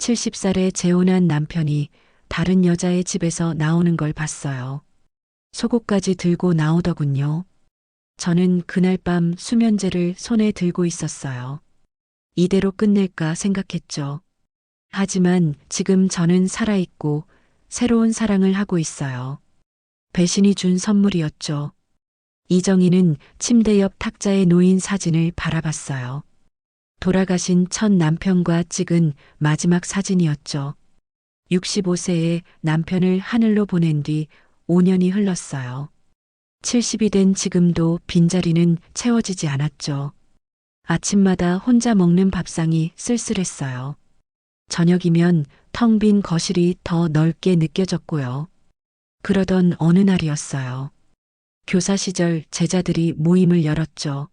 70살의 재혼한 남편이 다른 여자의 집에서 나오는 걸 봤어요. 속옷까지 들고 나오더군요. 저는 그날 밤 수면제를 손에 들고 있었어요. 이대로 끝낼까 생각했죠. 하지만 지금 저는 살아있고 새로운 사랑을 하고 있어요. 배신이 준 선물이었죠. 이정희는 침대 옆 탁자에 놓인 사진을 바라봤어요. 돌아가신 첫 남편과 찍은 마지막 사진이었죠. 65세의 남편을 하늘로 보낸 뒤 5년이 흘렀어요. 70이 된 지금도 빈자리는 채워지지 않았죠. 아침마다 혼자 먹는 밥상이 쓸쓸했어요. 저녁이면 텅 빈 거실이 더 넓게 느껴졌고요. 그러던 어느 날이었어요. 교사 시절 제자들이 모임을 열었죠.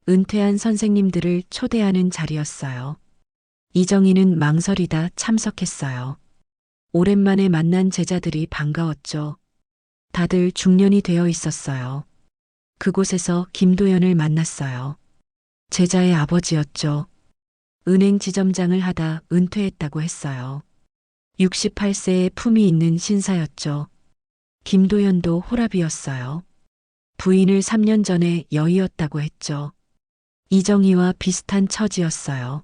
은퇴한 선생님들을 초대하는 자리였어요. 이정희는 망설이다 참석했어요. 오랜만에 만난 제자들이 반가웠죠. 다들 중년이 되어 있었어요. 그곳에서 김도연을 만났어요. 제자의 아버지였죠. 은행 지점장을 하다 은퇴했다고 했어요. 68세의 품이 있는 신사였죠. 김도연도 호랍이었어요. 부인을 3년 전에 여의었다고 했죠. 이정희와 비슷한 처지였어요.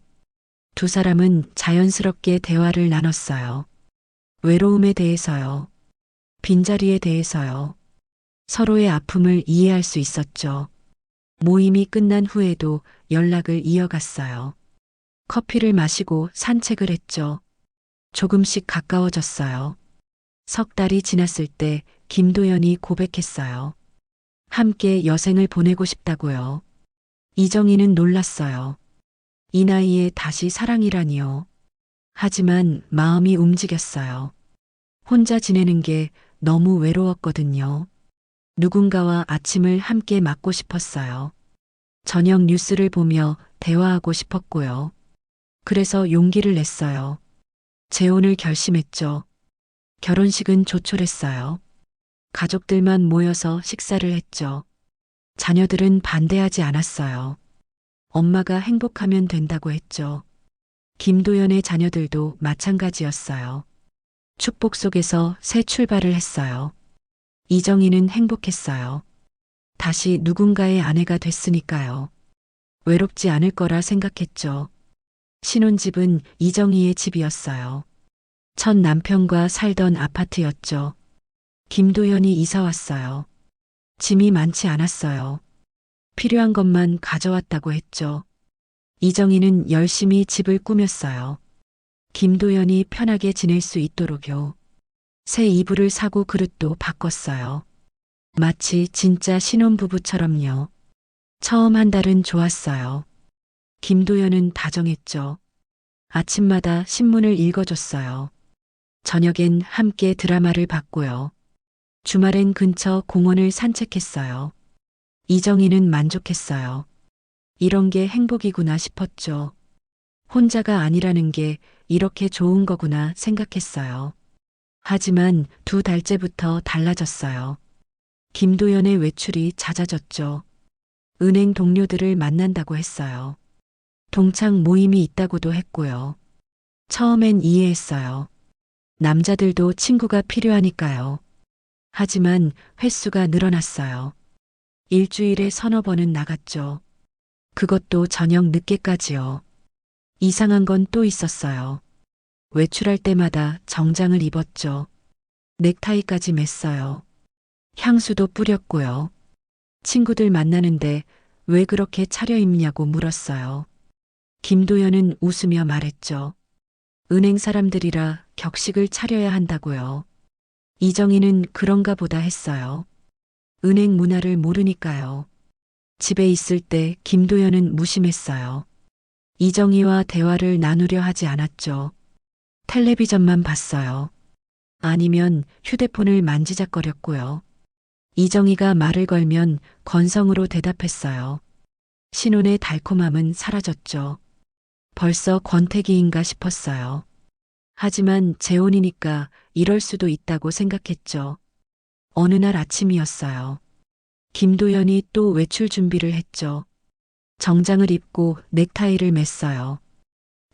두 사람은 자연스럽게 대화를 나눴어요. 외로움에 대해서요. 빈자리에 대해서요. 서로의 아픔을 이해할 수 있었죠. 모임이 끝난 후에도 연락을 이어갔어요. 커피를 마시고 산책을 했죠. 조금씩 가까워졌어요. 석 달이 지났을 때 김도연이 고백했어요. 함께 여생을 보내고 싶다고요. 이정희는 놀랐어요. 이 나이에 다시 사랑이라니요. 하지만 마음이 움직였어요. 혼자 지내는 게 너무 외로웠거든요. 누군가와 아침을 함께 맞고 싶었어요. 저녁 뉴스를 보며 대화하고 싶었고요. 그래서 용기를 냈어요. 재혼을 결심했죠. 결혼식은 조촐했어요. 가족들만 모여서 식사를 했죠. 자녀들은 반대하지 않았어요. 엄마가 행복하면 된다고 했죠. 김도연의 자녀들도 마찬가지였어요. 축복 속에서 새 출발을 했어요. 이정희는 행복했어요. 다시 누군가의 아내가 됐으니까요. 외롭지 않을 거라 생각했죠. 신혼집은 이정희의 집이었어요. 첫 남편과 살던 아파트였죠. 김도연이 이사 왔어요. 짐이 많지 않았어요. 필요한 것만 가져왔다고 했죠. 이정희는 열심히 집을 꾸몄어요. 김도연이 편하게 지낼 수 있도록요. 새 이불을 사고 그릇도 바꿨어요. 마치 진짜 신혼부부처럼요. 처음 한 달은 좋았어요. 김도연은 다정했죠. 아침마다 신문을 읽어줬어요. 저녁엔 함께 드라마를 봤고요. 주말엔 근처 공원을 산책했어요. 이정희는 만족했어요. 이런 게 행복이구나 싶었죠. 혼자가 아니라는 게 이렇게 좋은 거구나 생각했어요. 하지만 두 달째부터 달라졌어요. 김도연의 외출이 잦아졌죠. 은행 동료들을 만난다고 했어요. 동창 모임이 있다고도 했고요. 처음엔 이해했어요. 남자들도 친구가 필요하니까요. 하지만 횟수가 늘어났어요. 일주일에 서너 번은 나갔죠. 그것도 저녁 늦게까지요. 이상한 건 또 있었어요. 외출할 때마다 정장을 입었죠. 넥타이까지 맸어요. 향수도 뿌렸고요. 친구들 만나는데 왜 그렇게 차려입냐고 물었어요. 김도연은 웃으며 말했죠. 은행 사람들이라 격식을 차려야 한다고요. 이정희는 그런가 보다 했어요. 은행 문화를 모르니까요. 집에 있을 때 김도연은 무심했어요. 이정희와 대화를 나누려 하지 않았죠. 텔레비전만 봤어요. 아니면 휴대폰을 만지작거렸고요. 이정희가 말을 걸면 건성으로 대답했어요. 신혼의 달콤함은 사라졌죠. 벌써 권태기인가 싶었어요. 하지만 재혼이니까 이럴 수도 있다고 생각했죠. 어느 날 아침이었어요. 김도연이 또 외출 준비를 했죠. 정장을 입고 넥타이를 맸어요.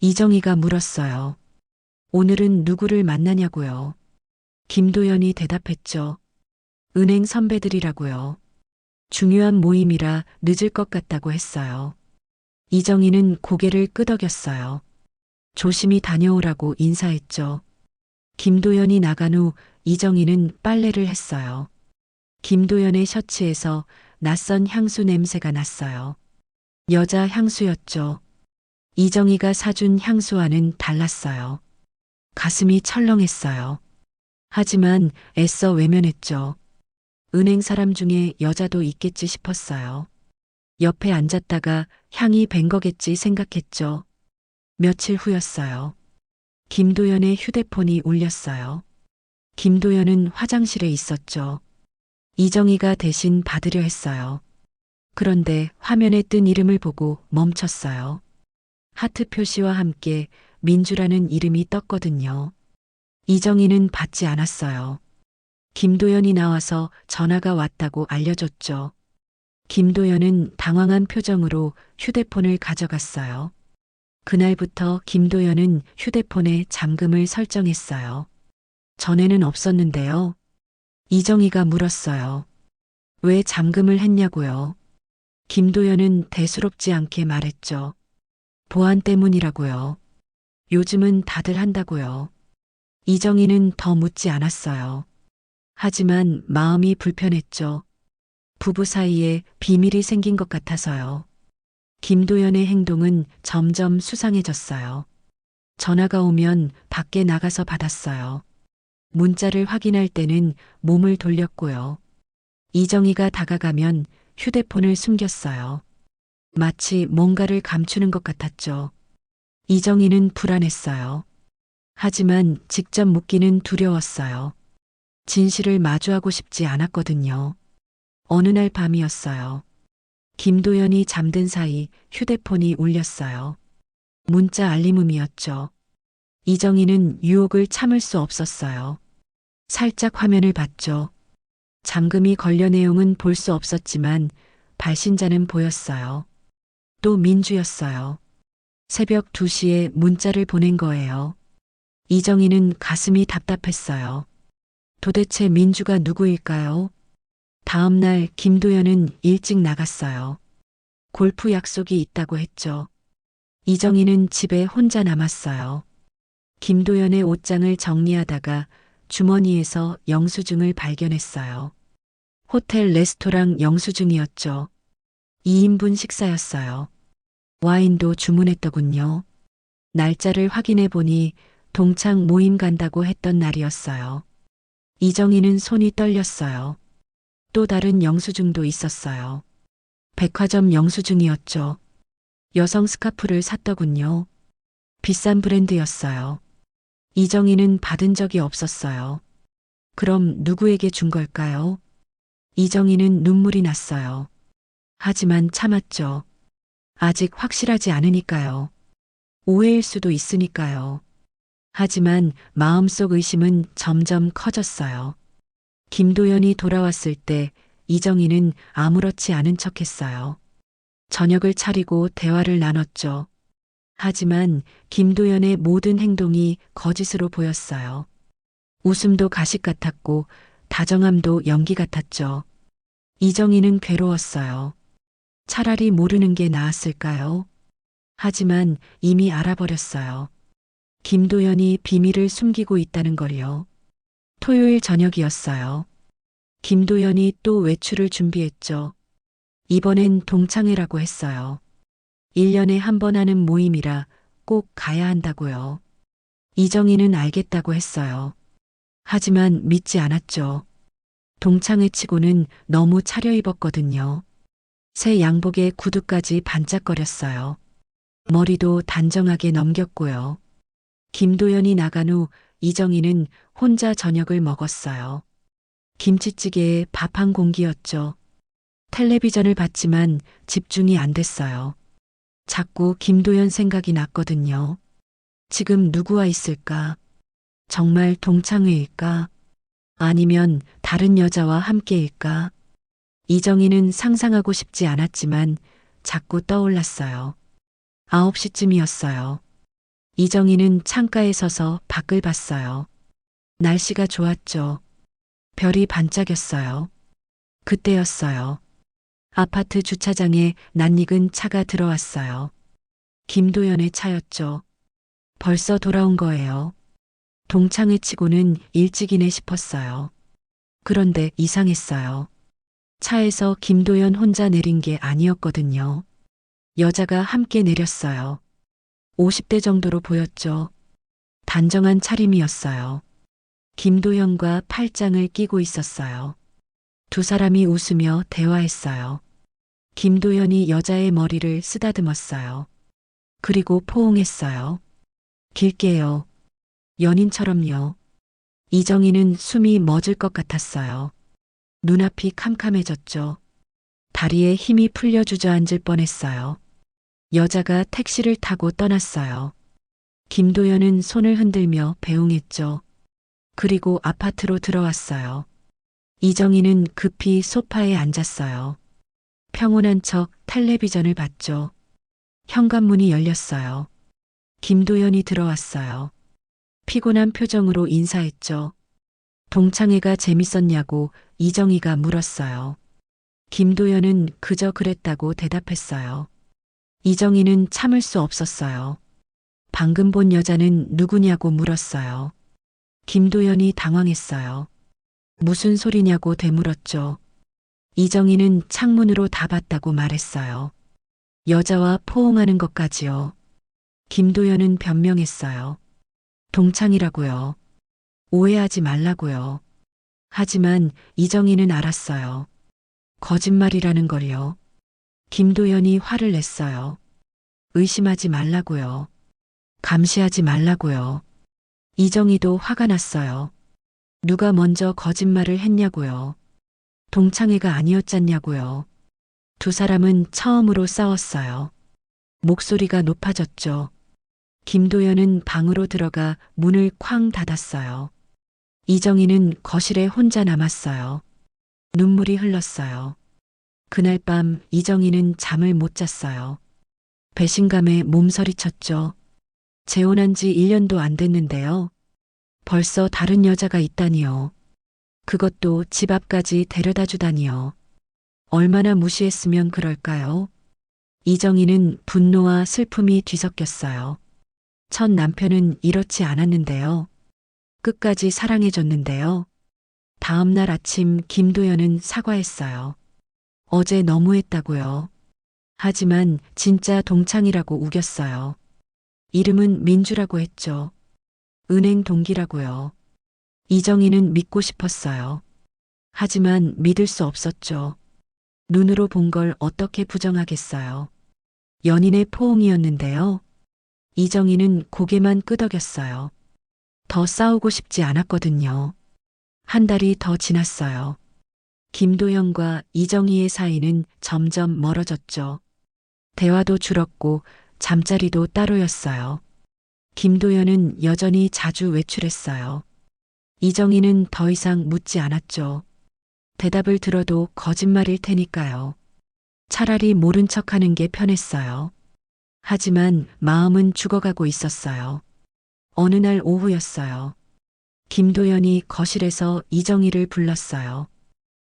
이정희가 물었어요. 오늘은 누구를 만나냐고요. 김도연이 대답했죠. 은행 선배들이라고요. 중요한 모임이라 늦을 것 같다고 했어요. 이정희는 고개를 끄덕였어요. 조심히 다녀오라고 인사했죠. 김도연이 나간 후 이정희는 빨래를 했어요. 김도연의 셔츠에서 낯선 향수 냄새가 났어요. 여자 향수였죠. 이정희가 사준 향수와는 달랐어요. 가슴이 철렁했어요. 하지만 애써 외면했죠. 은행 사람 중에 여자도 있겠지 싶었어요. 옆에 앉았다가 향이 밴 거겠지 생각했죠. 며칠 후였어요. 김도연의 휴대폰이 울렸어요. 김도연은 화장실에 있었죠. 이정희가 대신 받으려 했어요. 그런데 화면에 뜬 이름을 보고 멈췄어요. 하트 표시와 함께 민주라는 이름이 떴거든요. 이정희는 받지 않았어요. 김도연이 나와서 전화가 왔다고 알려줬죠. 김도연은 당황한 표정으로 휴대폰을 가져갔어요. 그날부터 김도연은 휴대폰에 잠금을 설정했어요. 전에는 없었는데요. 이정희가 물었어요. 왜 잠금을 했냐고요. 김도연은 대수롭지 않게 말했죠. 보안 때문이라고요. 요즘은 다들 한다고요. 이정희는 더 묻지 않았어요. 하지만 마음이 불편했죠. 부부 사이에 비밀이 생긴 것 같아서요. 김도연의 행동은 점점 수상해졌어요. 전화가 오면 밖에 나가서 받았어요. 문자를 확인할 때는 몸을 돌렸고요. 이정희가 다가가면 휴대폰을 숨겼어요. 마치 뭔가를 감추는 것 같았죠. 이정희는 불안했어요. 하지만 직접 묻기는 두려웠어요. 진실을 마주하고 싶지 않았거든요. 어느 날 밤이었어요. 김도연이 잠든 사이 휴대폰이 울렸어요. 문자 알림음이었죠. 이정희는 유혹을 참을 수 없었어요. 살짝 화면을 봤죠. 잠금이 걸려 내용은 볼 수 없었지만 발신자는 보였어요. 또 민주였어요. 새벽 2시에 문자를 보낸 거예요. 이정희는 가슴이 답답했어요. 도대체 민주가 누구일까요? 다음 날 김도연은 일찍 나갔어요. 골프 약속이 있다고 했죠. 이정희는 집에 혼자 남았어요. 김도연의 옷장을 정리하다가 주머니에서 영수증을 발견했어요. 호텔 레스토랑 영수증이었죠. 2인분 식사였어요. 와인도 주문했더군요. 날짜를 확인해 보니 동창 모임 간다고 했던 날이었어요. 이정희는 손이 떨렸어요. 또 다른 영수증도 있었어요. 백화점 영수증이었죠. 여성 스카프를 샀더군요. 비싼 브랜드였어요. 이정희는 받은 적이 없었어요. 그럼 누구에게 준 걸까요? 이정희는 눈물이 났어요. 하지만 참았죠. 아직 확실하지 않으니까요. 오해일 수도 있으니까요. 하지만 마음속 의심은 점점 커졌어요. 김도연이 돌아왔을 때 이정희는 아무렇지 않은 척했어요. 저녁을 차리고 대화를 나눴죠. 하지만 김도연의 모든 행동이 거짓으로 보였어요. 웃음도 가식 같았고 다정함도 연기 같았죠. 이정희는 괴로웠어요. 차라리 모르는 게 나았을까요? 하지만 이미 알아버렸어요. 김도연이 비밀을 숨기고 있다는 걸요. 토요일 저녁이었어요. 김도연이 또 외출을 준비했죠. 이번엔 동창회라고 했어요. 1년에 한 번 하는 모임이라 꼭 가야 한다고요. 이정희는 알겠다고 했어요. 하지만 믿지 않았죠. 동창회 치고는 너무 차려입었거든요. 새 양복에 구두까지 반짝거렸어요. 머리도 단정하게 넘겼고요. 김도연이 나간 후 이정희는 혼자 저녁을 먹었어요. 김치찌개에 밥 한 공기였죠. 텔레비전을 봤지만 집중이 안 됐어요. 자꾸 김도연 생각이 났거든요. 지금 누구와 있을까? 정말 동창회일까? 아니면 다른 여자와 함께일까? 이정희는 상상하고 싶지 않았지만 자꾸 떠올랐어요. 9시쯤이었어요. 이정희는 창가에 서서 밖을 봤어요. 날씨가 좋았죠. 별이 반짝였어요. 그때였어요. 아파트 주차장에 낯익은 차가 들어왔어요. 김도연의 차였죠. 벌써 돌아온 거예요. 동창회 치고는 일찍이네 싶었어요. 그런데 이상했어요. 차에서 김도연 혼자 내린 게 아니었거든요. 여자가 함께 내렸어요. 50대 정도로 보였죠. 단정한 차림이었어요. 김도연과 팔짱을 끼고 있었어요. 두 사람이 웃으며 대화했어요. 김도연이 여자의 머리를 쓰다듬었어요. 그리고 포옹했어요. 길게요. 연인처럼요. 이정희는 숨이 멎을 것 같았어요. 눈앞이 캄캄해졌죠. 다리에 힘이 풀려 주저앉을 뻔했어요. 여자가 택시를 타고 떠났어요. 김도연은 손을 흔들며 배웅했죠. 그리고 아파트로 들어왔어요. 이정희는 급히 소파에 앉았어요. 평온한 척 텔레비전을 봤죠. 현관문이 열렸어요. 김도연이 들어왔어요. 피곤한 표정으로 인사했죠. 동창회가 재밌었냐고 이정희가 물었어요. 김도연은 그저 그랬다고 대답했어요. 이정희는 참을 수 없었어요. 방금 본 여자는 누구냐고 물었어요. 김도연이 당황했어요. 무슨 소리냐고 되물었죠. 이정희는 창문으로 다 봤다고 말했어요. 여자와 포옹하는 것까지요. 김도연은 변명했어요. 동창이라고요. 오해하지 말라고요. 하지만 이정희는 알았어요. 거짓말이라는 걸요. 김도연이 화를 냈어요. 의심하지 말라고요. 감시하지 말라고요. 이정희도 화가 났어요. 누가 먼저 거짓말을 했냐고요. 동창회가 아니었잖냐고요. 두 사람은 처음으로 싸웠어요. 목소리가 높아졌죠. 김도연은 방으로 들어가 문을 쾅 닫았어요. 이정희는 거실에 혼자 남았어요. 눈물이 흘렀어요. 그날 밤 이정희는 잠을 못 잤어요. 배신감에 몸서리쳤죠. 재혼한 지 1년도 안 됐는데요. 벌써 다른 여자가 있다니요. 그것도 집 앞까지 데려다 주다니요. 얼마나 무시했으면 그럴까요? 이정희는 분노와 슬픔이 뒤섞였어요. 첫 남편은 이렇지 않았는데요. 끝까지 사랑해줬는데요. 다음 날 아침 김도연은 사과했어요. 어제 너무했다고요. 하지만 진짜 동창이라고 우겼어요. 이름은 민주라고 했죠. 은행 동기라고요. 이정희는 믿고 싶었어요. 하지만 믿을 수 없었죠. 눈으로 본 걸 어떻게 부정하겠어요. 연인의 포옹이었는데요. 이정희는 고개만 끄덕였어요. 더 싸우고 싶지 않았거든요. 한 달이 더 지났어요. 김도연과 이정희의 사이는 점점 멀어졌죠. 대화도 줄었고 잠자리도 따로였어요. 김도연은 여전히 자주 외출했어요. 이정희는 더 이상 묻지 않았죠. 대답을 들어도 거짓말일 테니까요. 차라리 모른 척하는 게 편했어요. 하지만 마음은 죽어가고 있었어요. 어느 날 오후였어요. 김도연이 거실에서 이정희를 불렀어요.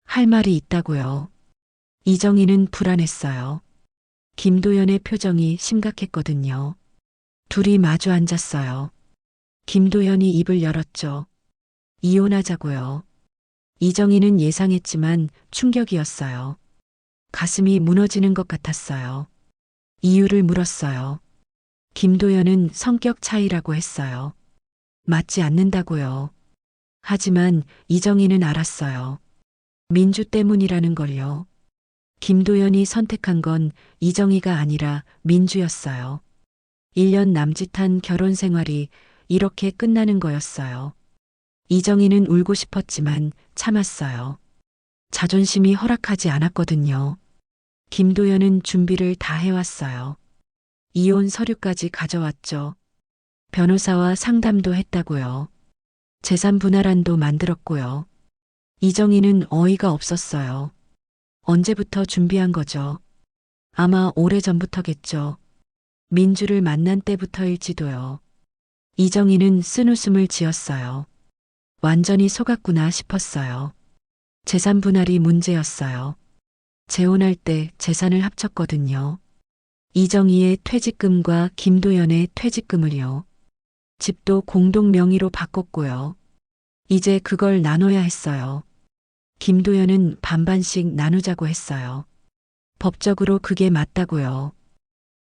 할 말이 있다고요. 이정희는 불안했어요. 김도연의 표정이 심각했거든요. 둘이 마주 앉았어요. 김도연이 입을 열었죠. 이혼하자고요. 이정희는 예상했지만 충격이었어요. 가슴이 무너지는 것 같았어요. 이유를 물었어요. 김도연은 성격 차이라고 했어요. 맞지 않는다고요. 하지만 이정희는 알았어요. 민주 때문이라는 걸요. 김도연이 선택한 건 이정희가 아니라 민주였어요. 1년 남짓한 결혼 생활이 이렇게 끝나는 거였어요. 이정희는 울고 싶었지만 참았어요. 자존심이 허락하지 않았거든요. 김도연은 준비를 다 해왔어요. 이혼 서류까지 가져왔죠. 변호사와 상담도 했다고요. 재산 분할안도 만들었고요. 이정희는 어이가 없었어요. 언제부터 준비한 거죠? 아마 오래전부터겠죠. 민주를 만난 때부터일지도요. 이정희는 쓴웃음을 지었어요. 완전히 속았구나 싶었어요. 재산 분할이 문제였어요. 재혼할 때 재산을 합쳤거든요. 이정희의 퇴직금과 김도연의 퇴직금을요. 집도 공동 명의로 바꿨고요. 이제 그걸 나눠야 했어요. 김도연은 반반씩 나누자고 했어요. 법적으로 그게 맞다고요.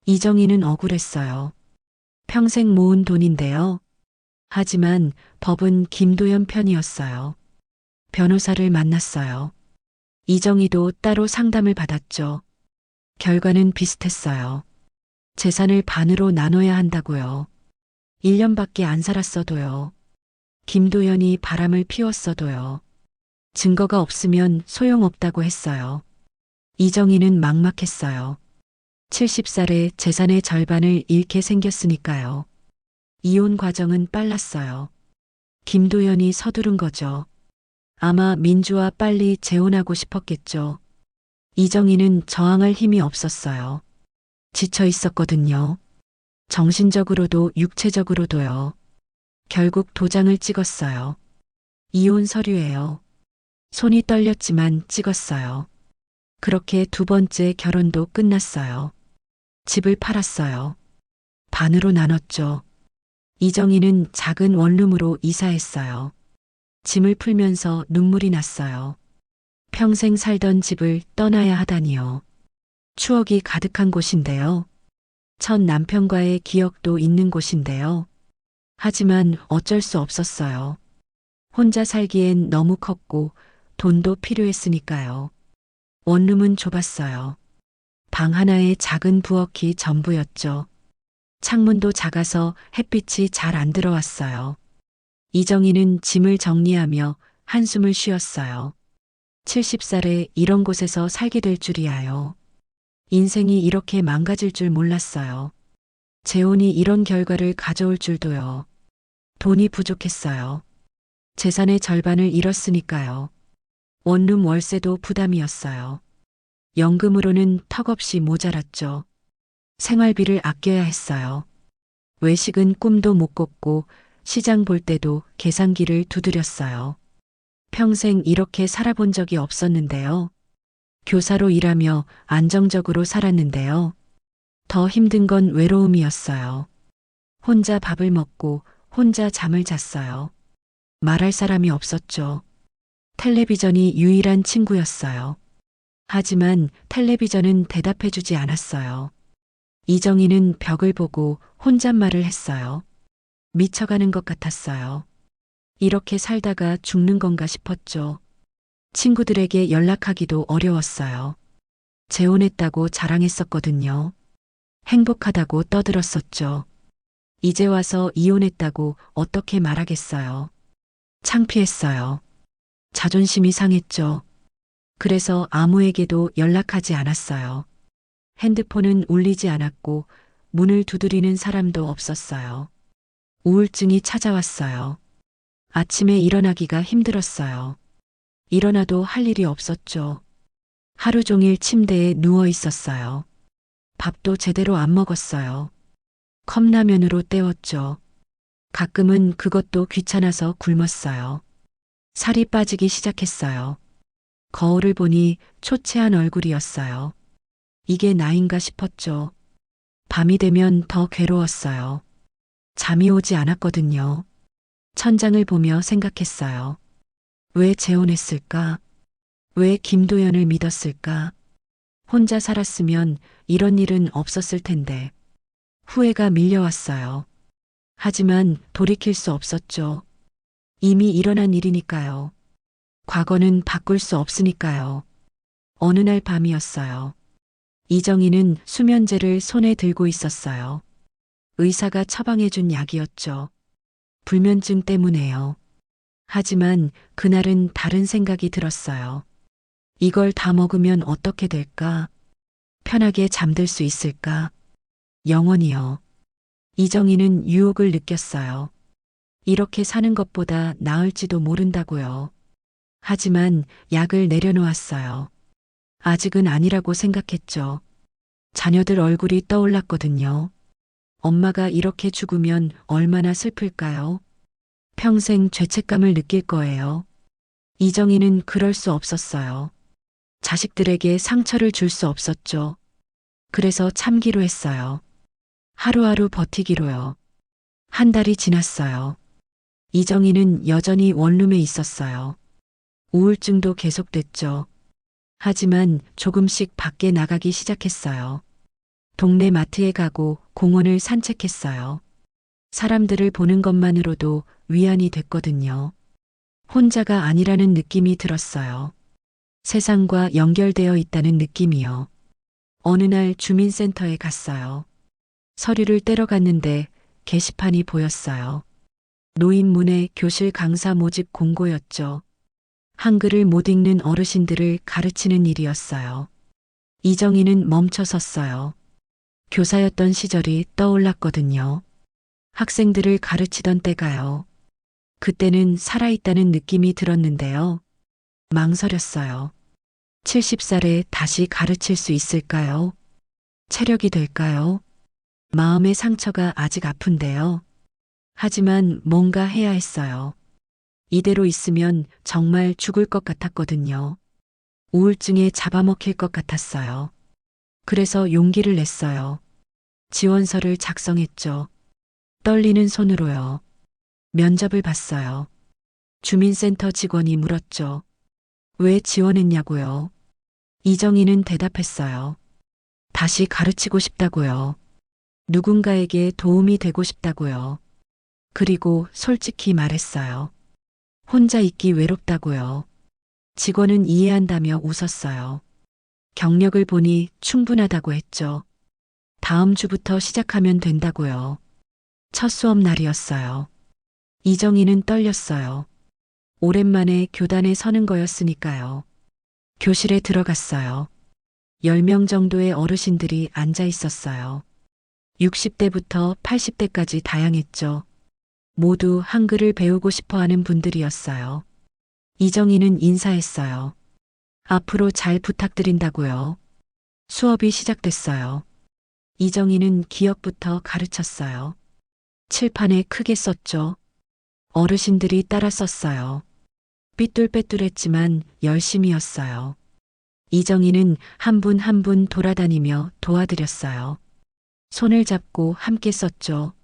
이정희는 억울했어요. 평생 모은 돈인데요. 하지만 법은 김도연 편이었어요. 변호사를 만났어요. 이정희도 따로 상담을 받았죠. 결과는 비슷했어요. 재산을 반으로 나눠야 한다고요. 1년밖에 안 살았어도요. 김도연이 바람을 피웠어도요. 증거가 없으면 소용없다고 했어요. 이정희는 막막했어요. 70살에 재산의 절반을 잃게 생겼으니까요. 이혼 과정은 빨랐어요. 김도연이 서두른 거죠. 아마 민주와 빨리 재혼하고 싶었겠죠. 이정희는 저항할 힘이 없었어요. 지쳐 있었거든요. 정신적으로도 육체적으로도요. 결국 도장을 찍었어요. 이혼 서류예요. 손이 떨렸지만 찍었어요. 그렇게 두 번째 결혼도 끝났어요. 집을 팔았어요. 반으로 나눴죠. 이정희는 작은 원룸으로 이사했어요. 짐을 풀면서 눈물이 났어요. 평생 살던 집을 떠나야 하다니요. 추억이 가득한 곳인데요. 첫 남편과의 기억도 있는 곳인데요. 하지만 어쩔 수 없었어요. 혼자 살기엔 너무 컸고 돈도 필요했으니까요. 원룸은 좁았어요. 방 하나에 작은 부엌이 전부였죠. 창문도 작아서 햇빛이 잘 안 들어왔어요. 이정희는 짐을 정리하며 한숨을 쉬었어요. 70살에 이런 곳에서 살게 될 줄이야요. 인생이 이렇게 망가질 줄 몰랐어요. 재혼이 이런 결과를 가져올 줄도요. 돈이 부족했어요. 재산의 절반을 잃었으니까요. 원룸 월세도 부담이었어요. 연금으로는 턱없이 모자랐죠. 생활비를 아껴야 했어요. 외식은 꿈도 못 꿨고 시장 볼 때도 계산기를 두드렸어요. 평생 이렇게 살아본 적이 없었는데요. 교사로 일하며 안정적으로 살았는데요. 더 힘든 건 외로움이었어요. 혼자 밥을 먹고 혼자 잠을 잤어요. 말할 사람이 없었죠. 텔레비전이 유일한 친구였어요. 하지만 텔레비전은 대답해주지 않았어요. 이정희는 벽을 보고 혼잣말을 했어요. 미쳐가는 것 같았어요. 이렇게 살다가 죽는 건가 싶었죠. 친구들에게 연락하기도 어려웠어요. 재혼했다고 자랑했었거든요. 행복하다고 떠들었었죠. 이제 와서 이혼했다고 어떻게 말하겠어요. 창피했어요. 자존심이 상했죠. 그래서 아무에게도 연락하지 않았어요. 핸드폰은 울리지 않았고 문을 두드리는 사람도 없었어요. 우울증이 찾아왔어요. 아침에 일어나기가 힘들었어요. 일어나도 할 일이 없었죠. 하루 종일 침대에 누워 있었어요. 밥도 제대로 안 먹었어요. 컵라면으로 때웠죠. 가끔은 그것도 귀찮아서 굶었어요. 살이 빠지기 시작했어요. 거울을 보니 초췌한 얼굴이었어요. 이게 나인가 싶었죠. 밤이 되면 더 괴로웠어요. 잠이 오지 않았거든요. 천장을 보며 생각했어요. 왜 재혼했을까? 왜 김도연을 믿었을까? 혼자 살았으면 이런 일은 없었을 텐데. 후회가 밀려왔어요. 하지만 돌이킬 수 없었죠. 이미 일어난 일이니까요. 과거는 바꿀 수 없으니까요. 어느 날 밤이었어요. 이정희는 수면제를 손에 들고 있었어요. 의사가 처방해준 약이었죠. 불면증 때문에요. 하지만 그날은 다른 생각이 들었어요. 이걸 다 먹으면 어떻게 될까? 편하게 잠들 수 있을까? 영원히요. 이정희는 유혹을 느꼈어요. 이렇게 사는 것보다 나을지도 모른다고요. 하지만 약을 내려놓았어요. 아직은 아니라고 생각했죠. 자녀들 얼굴이 떠올랐거든요. 엄마가 이렇게 죽으면 얼마나 슬플까요? 평생 죄책감을 느낄 거예요. 이정희는 그럴 수 없었어요. 자식들에게 상처를 줄 수 없었죠. 그래서 참기로 했어요. 하루하루 버티기로요. 한 달이 지났어요. 이정희는 여전히 원룸에 있었어요. 우울증도 계속됐죠. 하지만 조금씩 밖에 나가기 시작했어요. 동네 마트에 가고 공원을 산책했어요. 사람들을 보는 것만으로도 위안이 됐거든요. 혼자가 아니라는 느낌이 들었어요. 세상과 연결되어 있다는 느낌이요. 어느 날 주민센터에 갔어요. 서류를 떼러 갔는데 게시판이 보였어요. 노인문의 교실 강사 모집 공고였죠. 한글을 못 읽는 어르신들을 가르치는 일이었어요. 이정희는 멈춰 섰어요. 교사였던 시절이 떠올랐거든요. 학생들을 가르치던 때가요. 그때는 살아있다는 느낌이 들었는데요. 망설였어요. 70살에 다시 가르칠 수 있을까요? 체력이 될까요? 마음의 상처가 아직 아픈데요. 하지만 뭔가 해야 했어요. 이대로 있으면 정말 죽을 것 같았거든요. 우울증에 잡아먹힐 것 같았어요. 그래서 용기를 냈어요. 지원서를 작성했죠. 떨리는 손으로요. 면접을 봤어요. 주민센터 직원이 물었죠. 왜 지원했냐고요? 이정희는 대답했어요. 다시 가르치고 싶다고요. 누군가에게 도움이 되고 싶다고요. 그리고 솔직히 말했어요. 혼자 있기 외롭다고요. 직원은 이해한다며 웃었어요. 경력을 보니 충분하다고 했죠. 다음 주부터 시작하면 된다고요. 첫 수업 날이었어요. 이정희는 떨렸어요. 오랜만에 교단에 서는 거였으니까요. 교실에 들어갔어요. 10명 정도의 어르신들이 앉아 있었어요. 60대부터 80대까지 다양했죠. 모두 한글을 배우고 싶어 하는 분들이었어요. 이정희는 인사했어요. 앞으로 잘 부탁드린다고요. 수업이 시작됐어요. 이정희는 기억부터 가르쳤어요. 칠판에 크게 썼죠. 어르신들이 따라 썼어요. 삐뚤빼뚤했지만 열심히였어요. 이정희는 한 분 한 분 돌아다니며 도와드렸어요. 손을 잡고 함께 썼죠.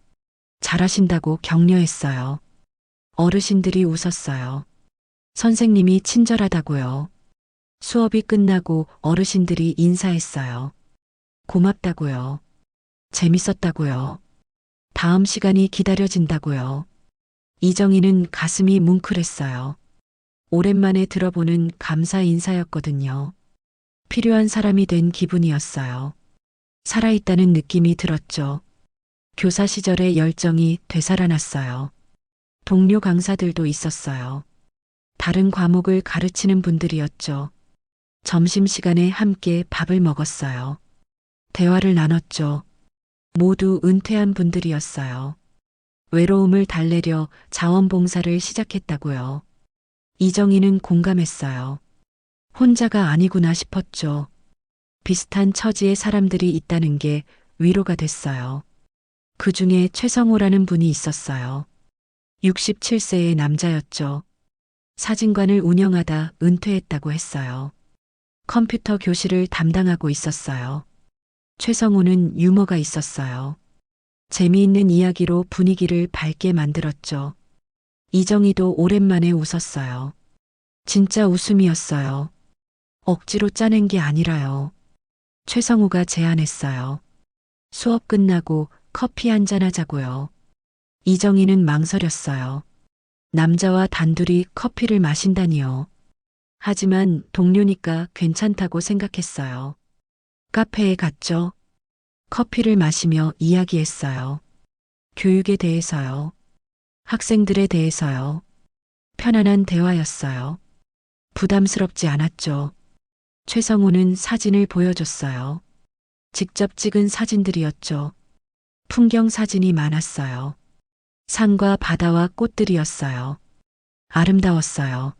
잘하신다고 격려했어요. 어르신들이 웃었어요. 선생님이 친절하다고요. 수업이 끝나고 어르신들이 인사했어요. 고맙다고요. 재밌었다고요. 다음 시간이 기다려진다고요. 이정희는 가슴이 뭉클했어요. 오랜만에 들어보는 감사 인사였거든요. 필요한 사람이 된 기분이었어요. 살아있다는 느낌이 들었죠. 교사 시절의 열정이 되살아났어요. 동료 강사들도 있었어요. 다른 과목을 가르치는 분들이었죠. 점심시간에 함께 밥을 먹었어요. 대화를 나눴죠. 모두 은퇴한 분들이었어요. 외로움을 달래려 자원봉사를 시작했다고요. 이정희는 공감했어요. 혼자가 아니구나 싶었죠. 비슷한 처지의 사람들이 있다는 게 위로가 됐어요. 그 중에 최성호라는 분이 있었어요. 67세의 남자였죠. 사진관을 운영하다 은퇴했다고 했어요. 컴퓨터 교실을 담당하고 있었어요. 최성호는 유머가 있었어요. 재미있는 이야기로 분위기를 밝게 만들었죠. 이정희도 오랜만에 웃었어요. 진짜 웃음이었어요. 억지로 짜낸 게 아니라요. 최성호가 제안했어요. 수업 끝나고 커피 한잔 하자고요. 이정희는 망설였어요. 남자와 단둘이 커피를 마신다니요. 하지만 동료니까 괜찮다고 생각했어요. 카페에 갔죠. 커피를 마시며 이야기했어요. 교육에 대해서요. 학생들에 대해서요. 편안한 대화였어요. 부담스럽지 않았죠. 최성호는 사진을 보여줬어요. 직접 찍은 사진들이었죠. 풍경 사진이 많았어요. 산과 바다와 꽃들이었어요. 아름다웠어요.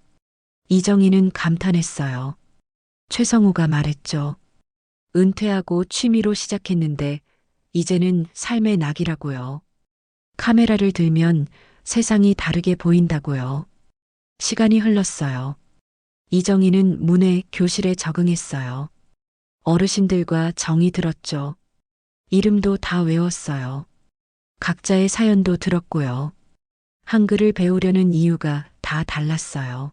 이정희는 감탄했어요. 최성호가 말했죠. 은퇴하고 취미로 시작했는데 이제는 삶의 낙이라고요. 카메라를 들면 세상이 다르게 보인다고요. 시간이 흘렀어요. 이정희는 문해 교실에 적응했어요. 어르신들과 정이 들었죠. 이름도 다 외웠어요. 각자의 사연도 들었고요. 한글을 배우려는 이유가 다 달랐어요.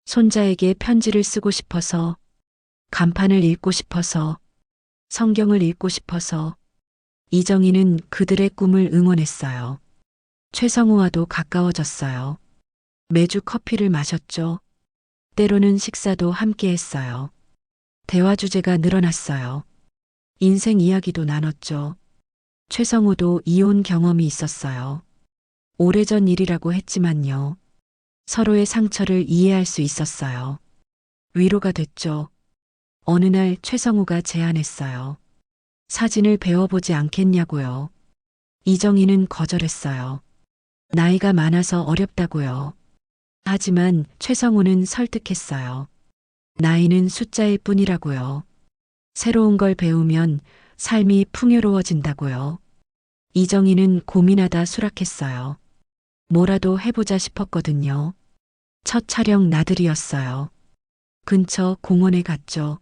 손자에게 편지를 쓰고 싶어서, 간판을 읽고 싶어서, 성경을 읽고 싶어서, 이정희는 그들의 꿈을 응원했어요. 최성우와도 가까워졌어요. 매주 커피를 마셨죠. 때로는 식사도 함께 했어요. 대화 주제가 늘어났어요. 인생 이야기도 나눴죠. 최성우도 이혼 경험이 있었어요. 오래전 일이라고 했지만요. 서로의 상처를 이해할 수 있었어요. 위로가 됐죠. 어느 날 최성우가 제안했어요. 사진을 배워보지 않겠냐고요. 이정희는 거절했어요. 나이가 많아서 어렵다고요. 하지만 최성우는 설득했어요. 나이는 숫자일 뿐이라고요. 새로운 걸 배우면 삶이 풍요로워진다고요. 이정희는 고민하다 수락했어요. 뭐라도 해보자 싶었거든요. 첫 촬영 나들이였어요. 근처 공원에 갔죠.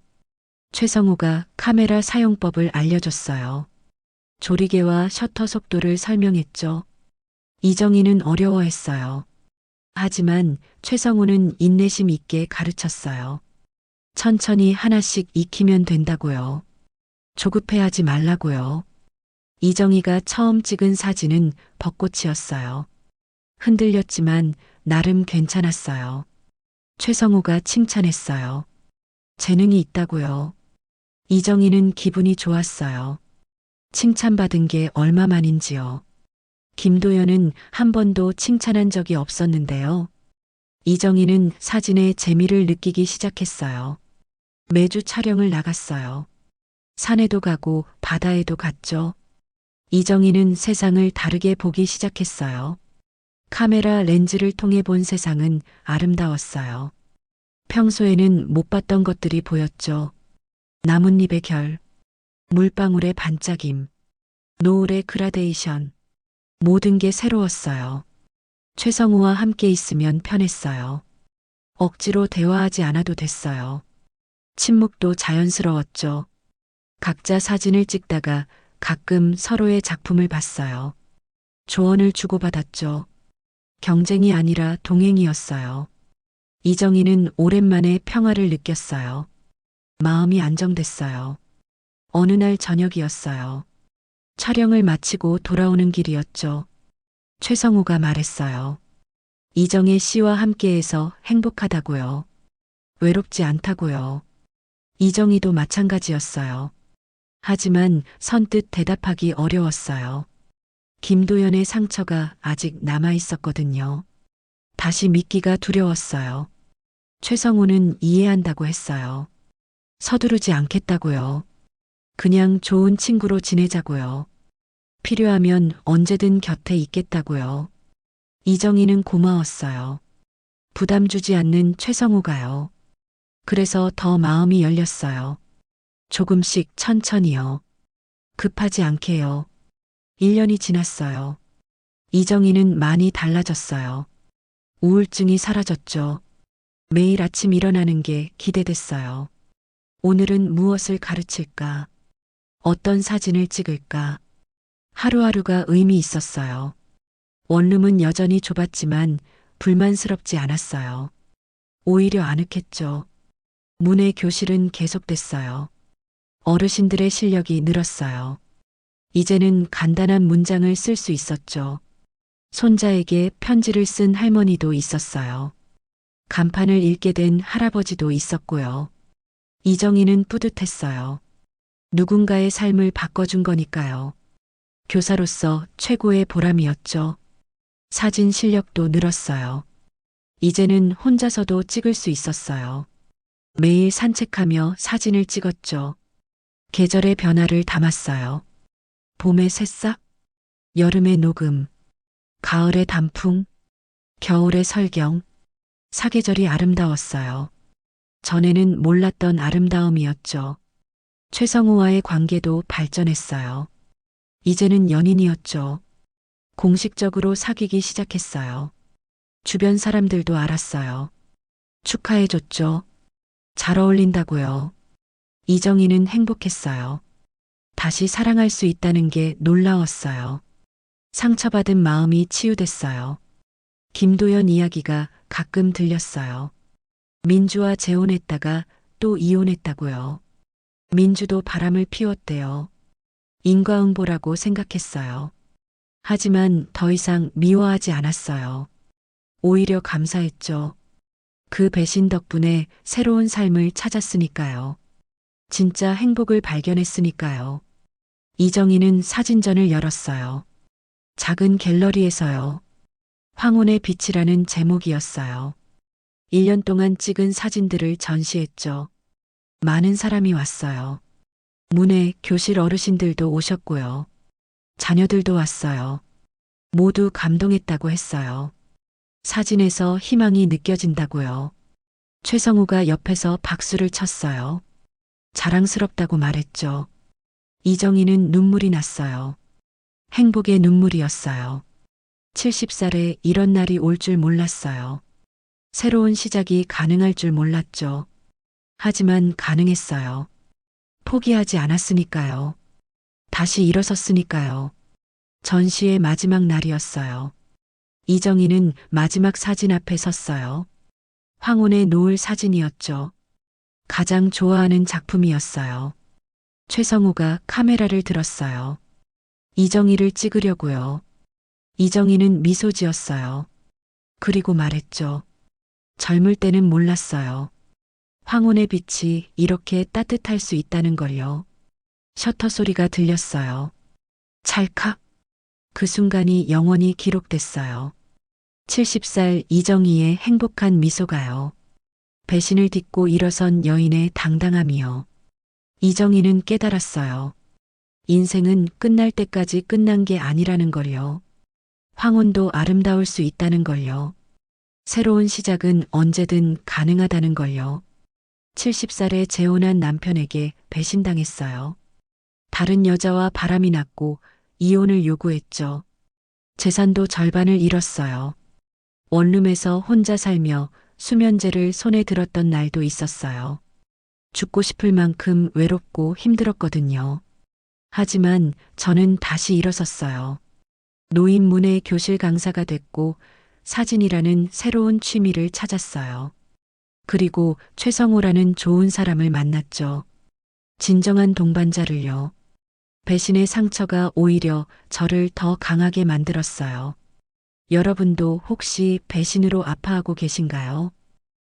최성우가 카메라 사용법을 알려줬어요. 조리개와 셔터 속도를 설명했죠. 이정희는 어려워했어요. 하지만 최성우는 인내심 있게 가르쳤어요. 천천히 하나씩 익히면 된다고요. 조급해하지 말라고요. 이정희가 처음 찍은 사진은 벚꽃이었어요. 흔들렸지만 나름 괜찮았어요. 최성우가 칭찬했어요. 재능이 있다고요. 이정희는 기분이 좋았어요. 칭찬받은 게 얼마만인지요. 김도연은 한 번도 칭찬한 적이 없었는데요. 이정희는 사진에 재미를 느끼기 시작했어요. 매주 촬영을 나갔어요. 산에도 가고 바다에도 갔죠. 이정희는 세상을 다르게 보기 시작했어요. 카메라 렌즈를 통해 본 세상은 아름다웠어요. 평소에는 못 봤던 것들이 보였죠. 나뭇잎의 결, 물방울의 반짝임, 노을의 그라데이션, 모든 게 새로웠어요. 최성우와 함께 있으면 편했어요. 억지로 대화하지 않아도 됐어요. 침묵도 자연스러웠죠. 각자 사진을 찍다가 가끔 서로의 작품을 봤어요. 조언을 주고받았죠. 경쟁이 아니라 동행이었어요. 이정희는 오랜만에 평화를 느꼈어요. 마음이 안정됐어요. 어느 날 저녁이었어요. 촬영을 마치고 돌아오는 길이었죠. 최성우가 말했어요. 이정혜 씨와 함께해서 행복하다고요. 외롭지 않다고요. 이정희도 마찬가지였어요. 하지만 선뜻 대답하기 어려웠어요. 김도연의 상처가 아직 남아 있었거든요. 다시 믿기가 두려웠어요. 최성우는 이해한다고 했어요. 서두르지 않겠다고요. 그냥 좋은 친구로 지내자고요. 필요하면 언제든 곁에 있겠다고요. 이정희는 고마웠어요. 부담 주지 않는 최성우가요. 그래서 더 마음이 열렸어요. 조금씩 천천히요. 급하지 않게요. 1년이 지났어요. 이정희는 많이 달라졌어요. 우울증이 사라졌죠. 매일 아침 일어나는 게 기대됐어요. 오늘은 무엇을 가르칠까? 어떤 사진을 찍을까? 하루하루가 의미 있었어요. 원룸은 여전히 좁았지만 불만스럽지 않았어요. 오히려 아늑했죠. 문해 교실은 계속됐어요. 어르신들의 실력이 늘었어요. 이제는 간단한 문장을 쓸 수 있었죠. 손자에게 편지를 쓴 할머니도 있었어요. 간판을 읽게 된 할아버지도 있었고요. 이정희는 뿌듯했어요. 누군가의 삶을 바꿔준 거니까요. 교사로서 최고의 보람이었죠. 사진 실력도 늘었어요. 이제는 혼자서도 찍을 수 있었어요. 매일 산책하며 사진을 찍었죠. 계절의 변화를 담았어요. 봄의 새싹, 여름의 녹음, 가을의 단풍, 겨울의 설경, 사계절이 아름다웠어요. 전에는 몰랐던 아름다움이었죠. 최성우와의 관계도 발전했어요. 이제는 연인이었죠. 공식적으로 사귀기 시작했어요. 주변 사람들도 알았어요. 축하해줬죠. 잘 어울린다고요. 이정희는 행복했어요. 다시 사랑할 수 있다는 게 놀라웠어요. 상처받은 마음이 치유됐어요. 김도연 이야기가 가끔 들렸어요. 민주와 재혼했다가 또 이혼했다고요. 민주도 바람을 피웠대요. 인과응보라고 생각했어요. 하지만 더 이상 미워하지 않았어요. 오히려 감사했죠. 그 배신 덕분에 새로운 삶을 찾았으니까요. 진짜 행복을 발견했으니까요. 이정희는 사진전을 열었어요. 작은 갤러리에서요. 황혼의 빛이라는 제목이었어요. 1년 동안 찍은 사진들을 전시했죠. 많은 사람이 왔어요. 문에 교실 어르신들도 오셨고요. 자녀들도 왔어요. 모두 감동했다고 했어요. 사진에서 희망이 느껴진다고요. 최성우가 옆에서 박수를 쳤어요. 자랑스럽다고 말했죠. 이정희는 눈물이 났어요. 행복의 눈물이었어요. 70살에 이런 날이 올 줄 몰랐어요. 새로운 시작이 가능할 줄 몰랐죠. 하지만 가능했어요. 포기하지 않았으니까요. 다시 일어섰으니까요. 전시의 마지막 날이었어요. 이정희는 마지막 사진 앞에 섰어요. 황혼의 노을 사진이었죠. 가장 좋아하는 작품이었어요. 최성우가 카메라를 들었어요. 이정희를 찍으려고요. 이정희는 미소 지었어요. 그리고 말했죠. 젊을 때는 몰랐어요. 황혼의 빛이 이렇게 따뜻할 수 있다는 걸요. 셔터 소리가 들렸어요. 찰칵. 그 순간이 영원히 기록됐어요. 70살 이정희의 행복한 미소가요. 배신을 딛고 일어선 여인의 당당함이요. 이정희는 깨달았어요. 인생은 끝날 때까지 끝난 게 아니라는 걸요. 황혼도 아름다울 수 있다는 걸요. 새로운 시작은 언제든 가능하다는 걸요. 70살에 재혼한 남편에게 배신당했어요. 다른 여자와 바람이 났고 이혼을 요구했죠. 재산도 절반을 잃었어요. 원룸에서 혼자 살며 수면제를 손에 들었던 날도 있었어요. 죽고 싶을 만큼 외롭고 힘들었거든요. 하지만 저는 다시 일어섰어요. 노인문의 교실 강사가 됐고 사진이라는 새로운 취미를 찾았어요. 그리고 최성호라는 좋은 사람을 만났죠. 진정한 동반자를요. 배신의 상처가 오히려 저를 더 강하게 만들었어요. 여러분도 혹시 배신으로 아파하고 계신가요?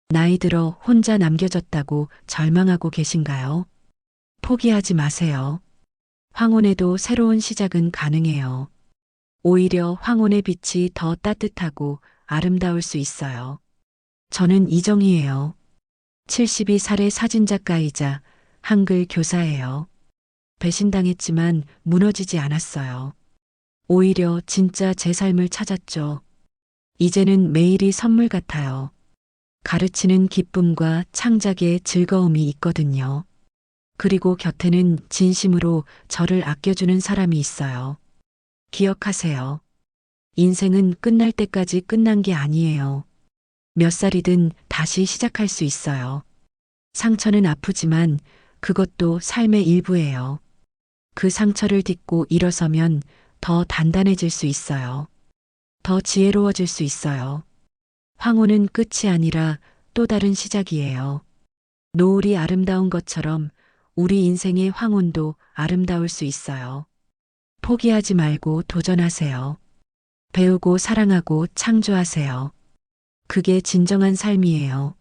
나이 들어 혼자 남겨졌다고 절망하고 계신가요? 포기하지 마세요. 황혼에도 새로운 시작은 가능해요. 오히려 황혼의 빛이 더 따뜻하고 아름다울 수 있어요. 저는 이정희예요. 72살의 사진작가이자 한글 교사예요. 배신당했지만 무너지지 않았어요. 오히려 진짜 제 삶을 찾았죠. 이제는 매일이 선물 같아요. 가르치는 기쁨과 창작의 즐거움이 있거든요. 그리고 곁에는 진심으로 저를 아껴주는 사람이 있어요. 기억하세요. 인생은 끝날 때까지 끝난 게 아니에요. 몇 살이든 다시 시작할 수 있어요. 상처는 아프지만 그것도 삶의 일부예요. 그 상처를 딛고 일어서면 더 단단해질 수 있어요. 더 지혜로워질 수 있어요. 황혼은 끝이 아니라 또 다른 시작이에요. 노을이 아름다운 것처럼 우리 인생의 황혼도 아름다울 수 있어요. 포기하지 말고 도전하세요. 배우고 사랑하고 창조하세요. 그게 진정한 삶이에요.